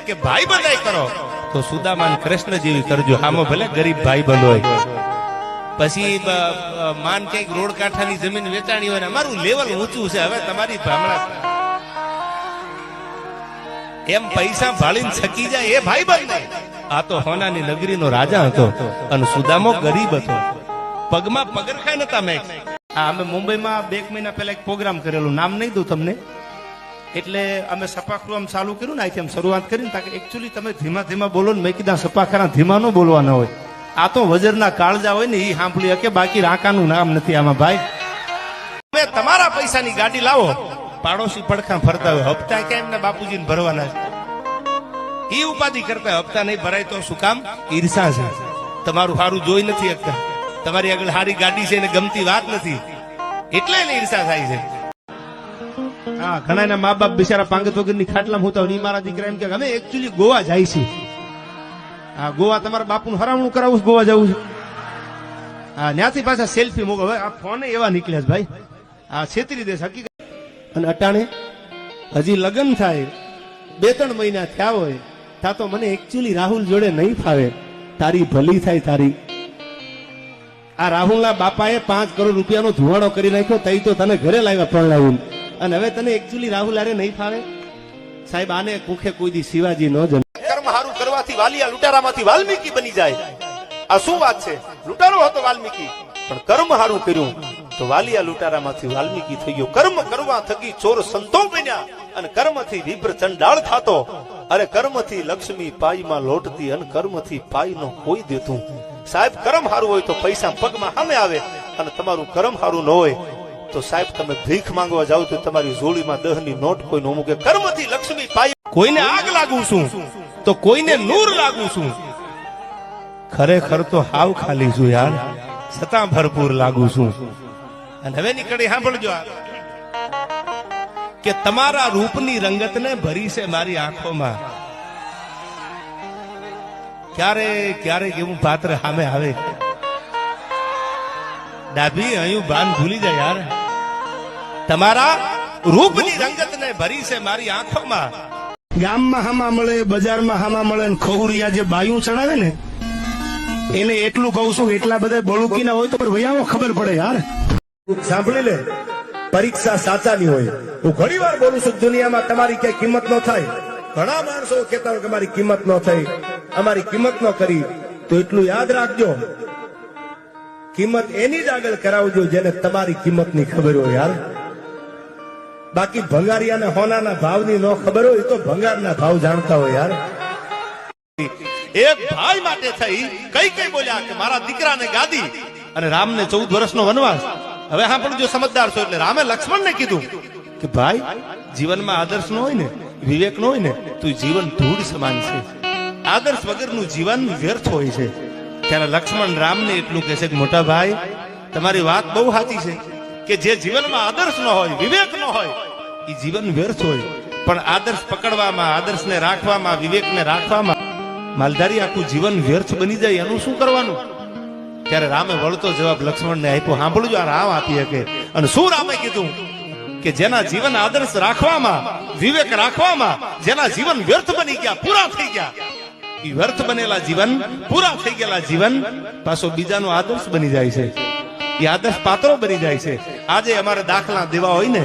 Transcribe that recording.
કે ભાઈ બંધાઈ કરો તો સુદામાન કૃષ્ણ જેવી કરજો. આમાં ભલે ગરીબ ભાઈ બંધ હોય, પછી માન કઈક રોડ કાંઠાની જમીન વેચાણી હોય ને અમારું લેવલ ઊંચું છે, હવે તમારી ભામણા એમ પૈસા ભાળીને છકી જાય એ ભાઈ બંધ નહીં. આ તો હોનાની નગરીનો રાજા હતો અને સુદામો ગરીબ હતો, પગમાં પગરખાય નતા. મેં અમે મુંબઈમાં 2 મહિના પહેલા એક પ્રોગ્રામ કરેલું, નામ નહીં દઉં તમને. એટલે અમે સપાખરું આમ ચાલુ કર્યું ને, અહીંથી આમ શરૂઆત કરીને તાકે એકચ્યુઅલી તમે ધીમા ધીમા બોલો ને. મેં કીધા સપાખરા ધીમા ન બોલવાના હોય, આ તો વજરના કાળજા હોય ને એ સાંભળી શકે, બાકી રાકાનું નામ નથી આમાં ભાઈ. તમે તમારા પૈસાની ગાડી લાવો, પાડોશી પડખા ફરતા હોય, હપ્તા ક્યાં એમને બાપુજીને ભરવાના છે, એ ઉપાધિ કરતા હપ્તા નહીં ભરાય તો શું કામ? ઈર્ષા છે. તમારું સારું જોઈ નથી શકતા, તમારી આગળ સારી ગાડી છે ને ગમતી વાત નથી, એટલે એને ઈર્ષા થાય છે. હા, ઘણા મા બાપ બિચારા પાંગત વગરની ખાટલામાં હોતા હોય, મારા દીકરા એમ કે અમે એકચ્યુઅલી ગોવા જાય છે. હા, ગોવા તમારા બાપુનું હરામણું કરાવું, ગોવા જવું છે. હા, ત્યાંથી પાછા સેલ્ફી મોકલો. હવે આ ફોન એવા નીકળ્યા છે ભાઈ, આ છેતરી દેશ હકીકત. અને અટાણે હજી લગ્ન થાય 2-3 મહિના થયા હોય તા તો મને એકચ્યુઅલી રાહુલ જોડે નહીં ફાવે, તારી ભલી થાય તારી. આ રાહુલના બાપાએ 5 કરોડ રૂપિયાનો ધુવાડો કરી નાખ્યો, તઈ તો તને ઘરે લાવ્યા પરણાવીને, અને હવે તને એકચ્યુઅલી રાહુલ આરે નહીં ફાવે. સાહેબ, આને કુખે કોઈ દી શિવાજી ન જન્મ. કર્મ હારું કરવાથી વાલિયા લૂંટારામાંથી વાલ્મીકી બની જાય, આ શું વાત છે? લૂંટારો હતો વાલ્મીકી, પણ કર્મ હારું કર્યું તો વાલિયા લૂંટારામાંથી વાલ્મીકી થઈ ગયો. કર્મ કરવા થકી ચોર સંતો બન્યા, અને કર્મથી વિપ્ર ચંડાળ થાતો. અરે કર્મથી લક્ષ્મી પાઈમાં લોટતી, અને કર્મથી પાઈ નો કોઈ દેતું. સાહેબ, કર્મ હારું હોય તો પૈસા પગમાં સામે આવે, અને તમારું કર્મ હારું ન હોય તો સાહેબ તમે ભીખ માંગવા જાવ તો તમારી જોડીમાં 10ની નોટ કોઈ નો મૂકે. કર્મથી લક્ષ્મી પાઈ. કોઈને આગ લાગુ છું તો કોઈને નૂર લાગુ છું, ખરેખર તો હાવ ખાલી છું યાર, છતાં ભરપૂર લાગુ છું. અને હવે નીકળી સાંભળજો કે તમારા રૂપની રંગતને ભરી છે મારી આંખોમાં. ક્યારેક એવું પાત્ર સામે આવે, ડાભી અહીં ભાન ભૂલી જાય યાર. તમારા રૂપની રંગતને ભરી છે મારી આંખોમાં. ગામમાં હામા મળે, બજારમાં હામા મળે, ખોરિયા જે બાયું ચડાવે ને એને એટલું કહું છું, એટલા બધા બળુકી ના હોય તો વૈયાઓ ખબર પડે યાર. સાંભળી લે, પરીક્ષા સાચાની હોય. હું ઘણી વાર બોલું છું, દુનિયામાં તમારી ક્યાંય કિંમત ન થાય. ઘણા માણસો કહેતા હોય કે અમારી કિંમત ન થઈ, અમારી કિંમત ન કરી, તો એટલું યાદ રાખજો, કિંમત એની જ આગળ કરાવજો જેને તમારી કિંમતની ખબર હોય યાર. બાકી ભંગારિયાને હોનાના ભાવની ન ખબર હોય તો ભંગારના ભાવ જાણતા હોય યાર. એક ભાઈ માટે થઈ કઈ બોલ્યા કે મારા દીકરાને ગાદી, અને રામને 14 વર્ષનો વનવાસ. હવે હા, પણ જો સમજદાર છો એટલે રામે લક્ષ્મણને કીધું કે ભાઈ, જીવનમાં આદર્શ નો હોય ને, વિવેક નો હોય ને, તો જીવન ધૂળ સમાન છે. આદર્શ વગરનું જીવન વ્યર્થ હોય છે. ત્યારે લક્ષ્મણ રામને એટલું કહે છે કે મોટા ભાઈ, તમારી વાત બહુ સાચી છે કે જે જીવનમાં આદર્શ ન હોય, વિવેક ન હોય, એ જીવન વ્યર્થ હોય. પણ આદર્શ પકડવામાં, આદર્શને રાખવામાં, વિવેકને રાખવામાં માલધારી આખું જીવન વ્યર્થ બની જાય, એનું શું કરવાનું? ત્યારે રામે વળતો જવાબ લક્ષ્મણને આપ્યો. સાંભળજો, આ રામ આપી શકે. અને શું રામે કીધું કે જેના જીવન આદર્શ રાખવામાં, વિવેક રાખવામાં, જેના જીવન વ્યર્થ બની ગયા, પૂરા થઈ ગયા, એ વ્યર્થ બનેલા જીવન, પૂરા થઈ ગયેલા જીવન પાછો બીજાનો આદર્શ બની જાય છે, એ આદર્શ પાત્રો બની જાય છે. આજે અમારે દાખલા દેવા હોય ને